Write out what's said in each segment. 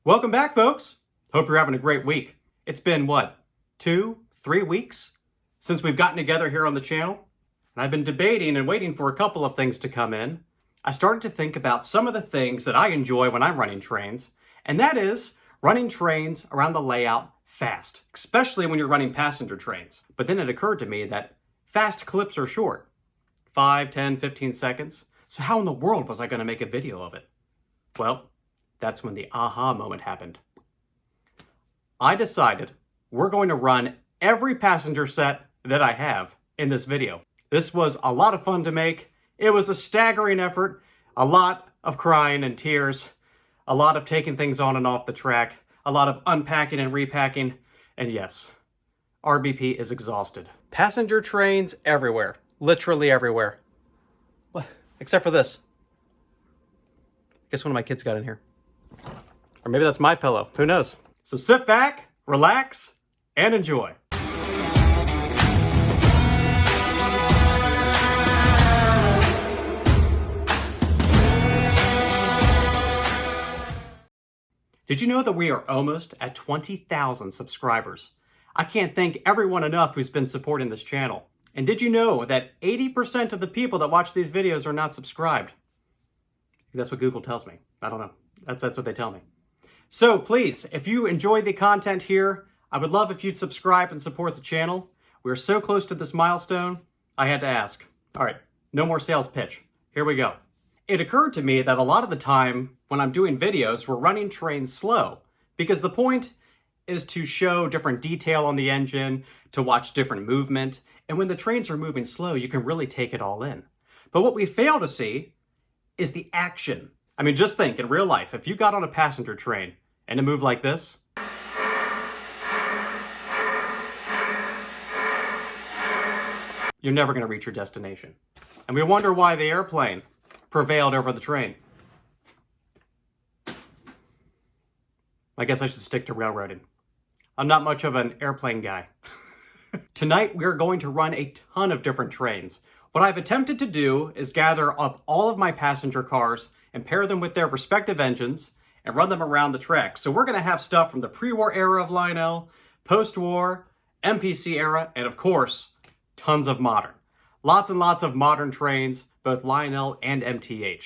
Welcome back, folks. Hope you're having a great week. It's been, what, 2-3 weeks since we've gotten together here on the channel? And I've been debating and waiting for a couple of things to come in. I started to think about some of the things that I enjoy when I'm running trains, and that is running trains around the layout fast, especially when you're running passenger trains. But then it occurred to me that fast clips are short, 5, 10, 15 seconds. So how in the world was I going to make a video of it? Well, that's when the aha moment happened. I decided we're going to run every passenger set that I have in this video. This was a lot of fun to make. It was a staggering effort, a lot of crying and tears, a lot of taking things on and off the track, a lot of unpacking and repacking, and yes, RBP is exhausted. Passenger trains everywhere, literally everywhere. Well, except for this. Guess one of my kids got in here. Or maybe that's my pillow, who knows? So sit back, relax, and enjoy. Did you know that we are almost at 20,000 subscribers? I can't thank everyone enough who's been supporting this channel. And did you know that 80% of the people that watch these videos are not subscribed? That's what Google tells me. I don't know. That's what they tell me. So please, if you enjoy the content here, I would love if you'd subscribe and support the channel. We're so close to this milestone, I had to ask. All right, no more sales pitch. Here we go. It occurred to me that a lot of the time when I'm doing videos, we're running trains slow because the point is to show different detail on the engine, to watch different movement. And when the trains are moving slow, you can really take it all in. But what we fail to see is the action. I mean, just think, in real life, if you got on a passenger train and it moved like this, you're never going to reach your destination. And we wonder why the airplane prevailed over the train. I guess I should stick to railroading. I'm not much of an airplane guy. Tonight, we're going to run a ton of different trains. What I've attempted to do is gather up all of my passenger cars and pair them with their respective engines and run them around the track. So we're going to have stuff from the pre-war era of Lionel, post-war, MPC era, and of course, tons of modern. Lots and lots of modern trains, both Lionel and MTH.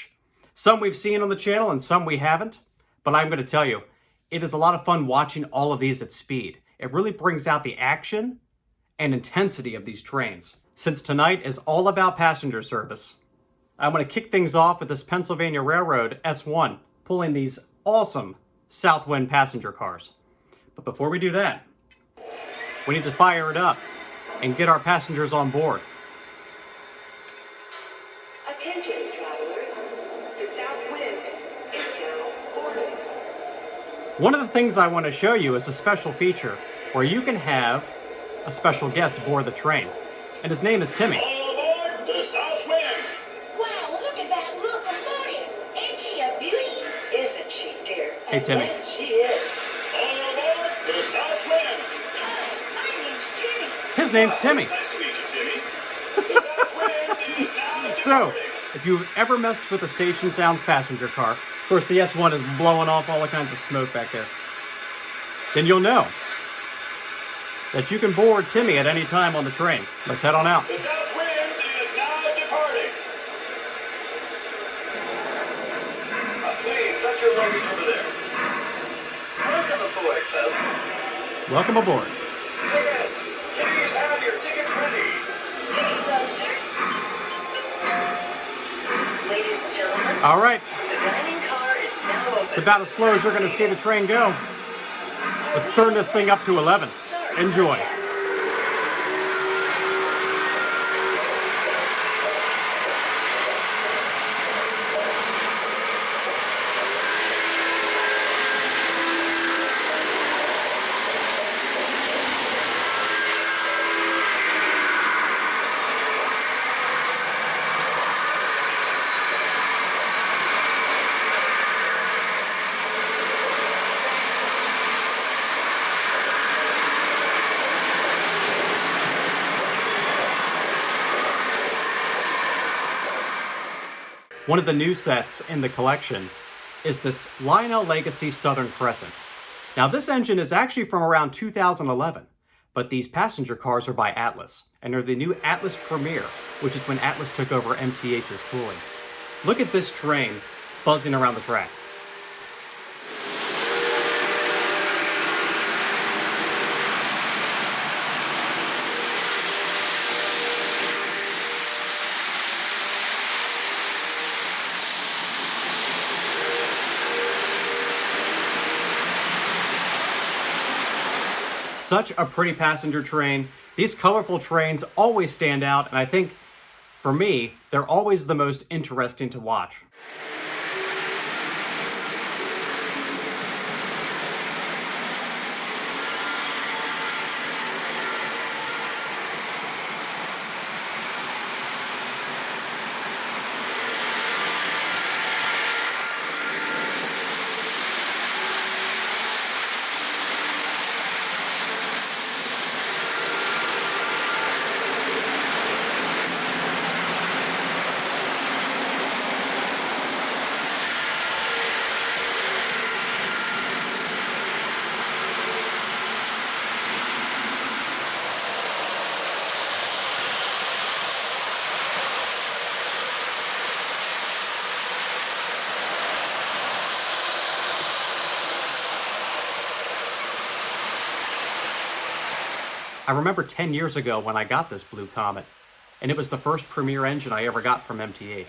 Some we've seen on the channel and some we haven't, but I'm going to tell you, it is a lot of fun watching all of these at speed. It really brings out the action and intensity of these trains. Since tonight is all about passenger service, I'm going to kick things off with this Pennsylvania Railroad S1, pulling these awesome southwind passenger cars. But before we do that, we need to fire it up and get our passengers on board. Attention travelers, the southwind is now boarding. One of the things I want to show you is a special feature where you can have a special guest aboard the train. And his name is Timmy. All aboard the Southwind! Wow, look at that locomotive! Ain't she a beauty? Isn't she, dear? Hey, Timmy. And she is. All aboard the Southwind! Hi, my name's Timmy. His name's Timmy. Nice to meet you, Timmy. The Southwind is now So, departing. if you've ever messed with a station sounds passenger car, of course the S1 is blowing off all kinds of smoke back there, then you'll know that you can board Timmy at any time on the train. Let's head on out. The Southwind is now departing. Please, set your luggage over there. Welcome aboard, folks. Welcome aboard. Tickets! Please have your tickets ready. Here you go, sir. Ladies and gentlemen, All right, the dining car is now open. it's about as slow as you're going to see the train go. Let's turn this thing up to 11. Enjoy. One of the new sets in the collection is this Lionel Legacy Southern Crescent. Now this engine is actually from around 2011, but these passenger cars are by Atlas, and they're the new Atlas Premier, which is when Atlas took over MTH's tooling. Look at this train buzzing around the track. Such a pretty passenger train. These colorful trains always stand out, and I think, for me, they're always the most interesting to watch. I remember 10 years ago when I got this blue Comet, and it was the first Premier engine I ever got from MTH.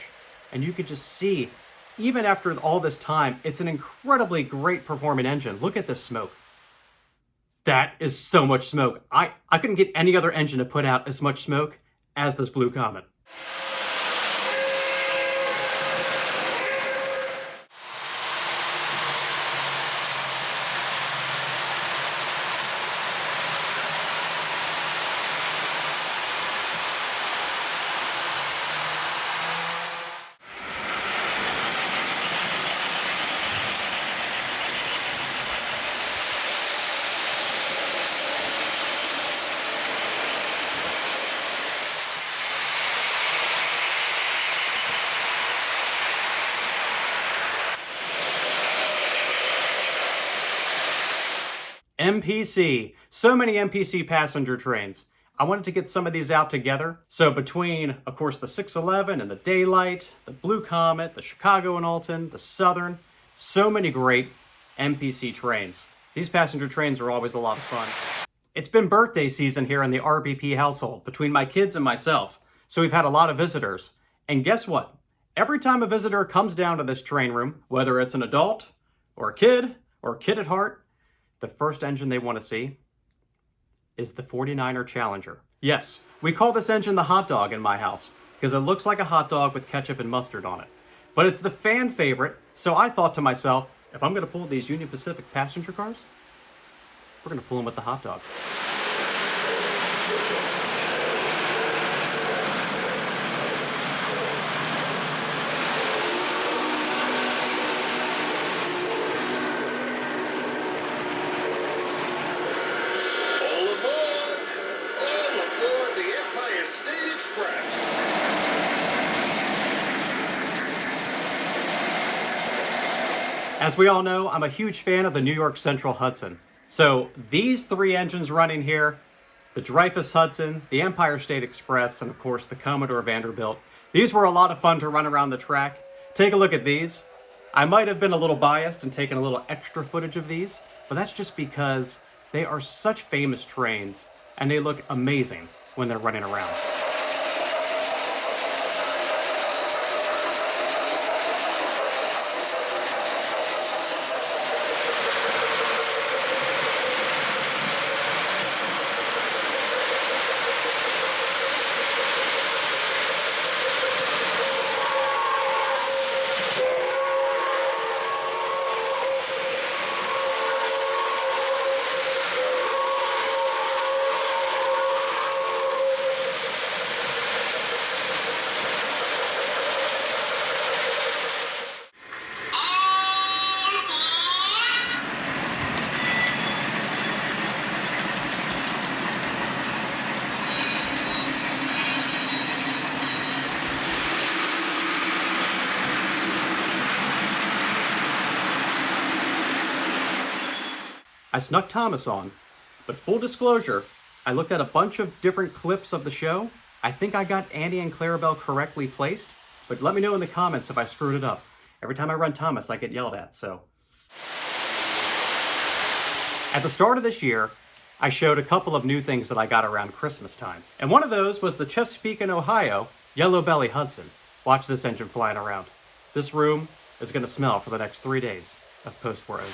And you could just see, even after all this time, it's an incredibly great performing engine. Look at this smoke. That is so much smoke. I couldn't get any other engine to put out as much smoke as this blue Comet. MPC. So many MPC passenger trains. I wanted to get some of these out together. So between, of course, the 611 and the Daylight, the Blue Comet, the Chicago and Alton, the Southern, so many great MPC trains. These passenger trains are always a lot of fun. It's been birthday season here in the RBP household between my kids and myself. So we've had a lot of visitors. And guess what? Every time a visitor comes down to this train room, whether it's an adult or a kid at heart, the first engine they want to see is the 49er Challenger. Yes, we call this engine the hot dog in my house because it looks like a hot dog with ketchup and mustard on it. But it's the fan favorite, so I thought to myself, if I'm going to pull these Union Pacific passenger cars, we're going to pull them with the hot dog. As we all know, I'm a huge fan of the New York Central Hudson. So these three engines running here, the Dreyfuss Hudson, the Empire State Express, and of course the Commodore Vanderbilt, these were a lot of fun to run around the track. Take a look at these. I might have been a little biased and taken a little extra footage of these, but that's just because they are such famous trains and they look amazing when they're running around. I snuck Thomas on, but full disclosure, I looked at a bunch of different clips of the show. I think I got Andy and Clarabelle correctly placed, but let me know in the comments if I screwed it up. Every time I run Thomas, I get yelled at, so. At the start of this year, I showed a couple of new things that I got around Christmas time. And one of those was the Chesapeake and Ohio Yellow Belly Hudson. Watch this engine flying around. This room is going to smell for the next 3 days of post-war ozone.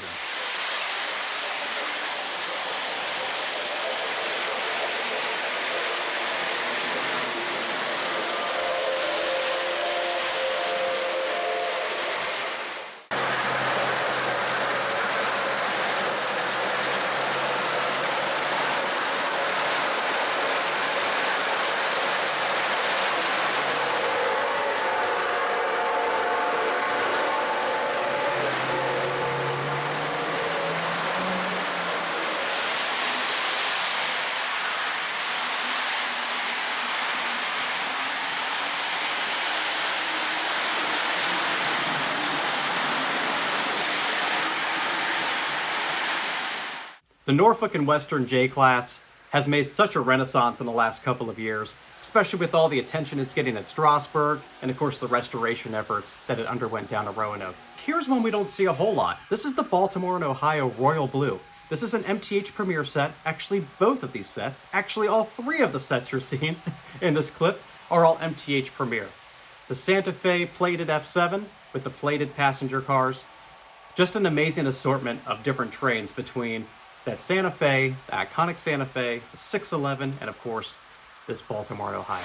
The Norfolk and Western J-Class has made such a renaissance in the last couple of years, especially with all the attention it's getting at Strasburg, and of course the restoration efforts that it underwent down at Roanoke. Here's one we don't see a whole lot. This is the Baltimore and Ohio Royal Blue. This is an MTH Premier set. Actually, both of these sets, actually all three of the sets you're seeing in this clip, are all MTH Premier. The Santa Fe plated F7 with the plated passenger cars. Just an amazing assortment of different trains between that Santa Fe, the iconic Santa Fe, the 611, and of course, this Baltimore and Ohio.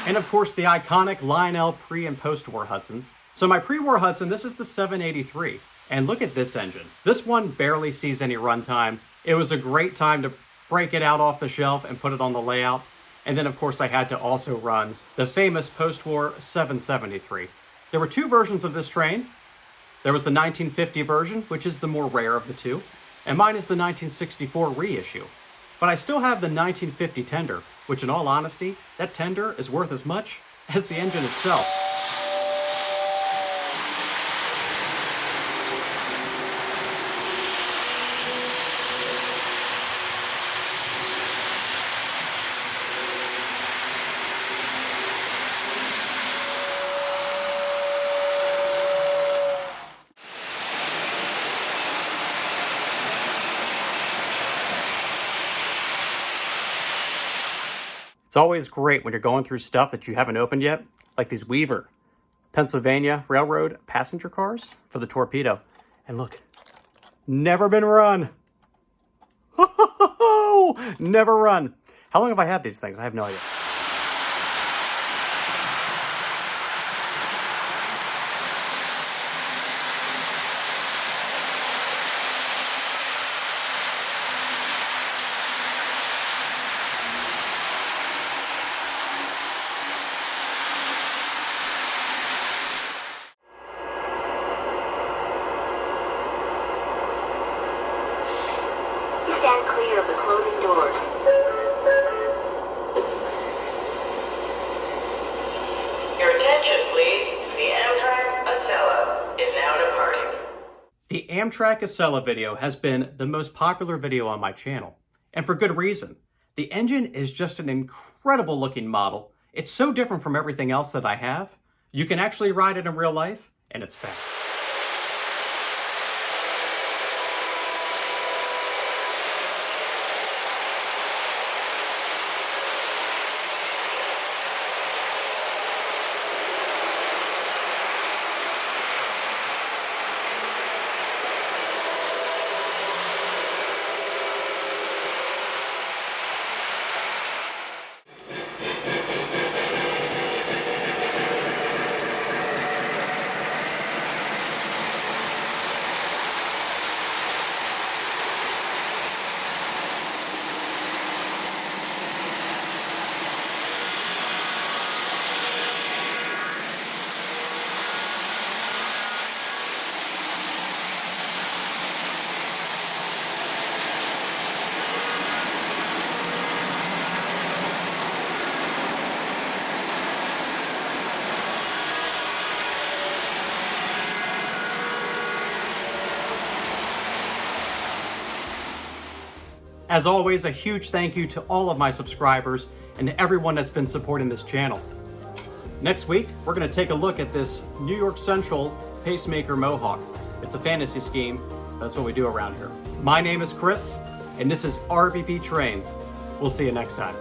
And of course, the iconic Lionel pre- and post-war Hudsons. So my pre-war Hudson, this is the 783. And look at this engine. This one barely sees any runtime. It was a great time to break it out off the shelf and put it on the layout. And then of course I had to also run the famous post-war 773. There were two versions of this train. There was the 1950 version, which is the more rare of the two. And mine is the 1964 reissue. But I still have the 1950 tender, which in all honesty, that tender is worth as much as the engine itself. It's always great when you're going through stuff that you haven't opened yet, like these Weaver Pennsylvania Railroad passenger cars for the torpedo. And look, never been run. Never run. How long have I had these things? I have no idea. Stand clear of the closing doors. Your attention, please. The Amtrak acela is now departing. The Amtrak acela video has been the most popular video on my channel, and for good reason. The engine is just an incredible looking model. It's so different from everything else that I have. You can actually ride it in real life, and it's fast. As always, a huge thank you to all of my subscribers and to everyone that's been supporting this channel. Next week, we're going to take a look at this New York Central Pacemaker Mohawk. It's a fantasy scheme. That's what we do around here. My name is Chris, and this is RBP Trains. We'll see you next time.